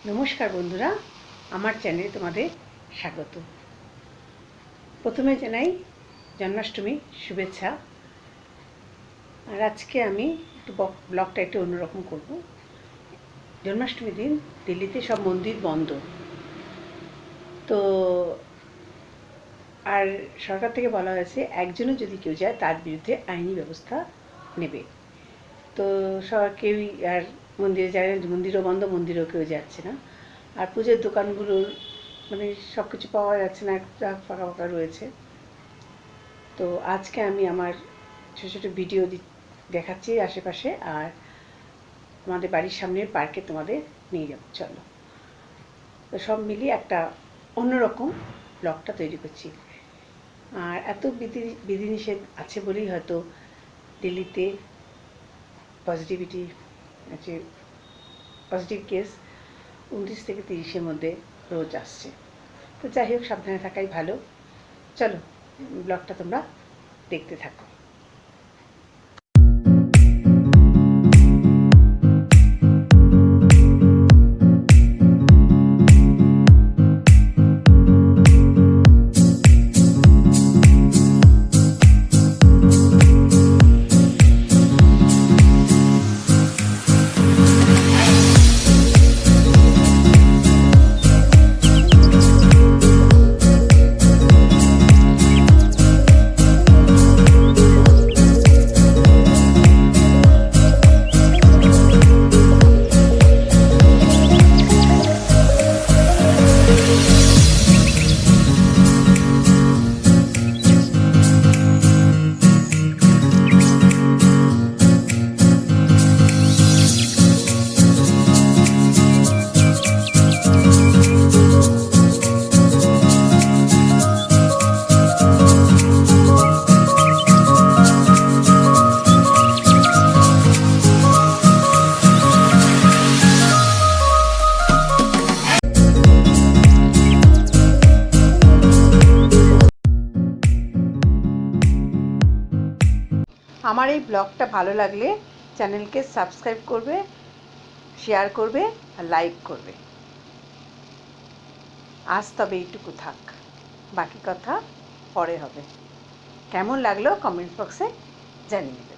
নমস্কার বন্ধুরা, আমার চ্যানেলে তোমাদের স্বাগত। প্রথমে জানাই জন্মাষ্টমী শুভেচ্ছা। আর আজকে আমি একটু ব্লগটা একটু অন্যরকম করব। জন্মাষ্টমীর দিন দিল্লিতে সব মন্দির বন্ধ, তো আর সরকার থেকে বলা হয়েছে একজনও যদি কেউ যায় তার বিরুদ্ধে আইনি ব্যবস্থা নেবে। তো কেউই আর মন্দিরে যায় না, মন্দিরও বন্ধ, মন্দিরেও কেউ যাচ্ছে না। আর পুজোর দোকানগুলোর মানে সব কিছু পাওয়া যাচ্ছে না, একটা ফাঁকা ফাঁকা রয়েছে। তো আজকে আমি আমার ছোটো ছোটো ভিডিও দেখাচ্ছি আশেপাশে, আর আমাদের বাড়ির সামনের পার্কে তোমাদের নিয়ে যাব, চলো। তো সব মিলিয়ে একটা অন্যরকম ব্লগটা তৈরি করছি। আর এত বিধিনিষেধ আছে বলেই হয়তো দিল্লিতে পজিটিভ কেস 29 থেকে 30-এর মধ্যে রোজ আসছে। তো যাই হোক, সাবধানে থাকাই ভালো। চলো ব্লগটা তোমরা দেখতে থাকো। আমার এই ব্লগটা ভালো লাগলে চ্যানেলকে সাবস্ক্রাইব করবে, শেয়ার করবে আর লাইক করবে। আজ তবে এইটুকু থাক, বাকি কথা পরে হবে। কেমন লাগলো কমেন্ট বক্সে জানিয়ে।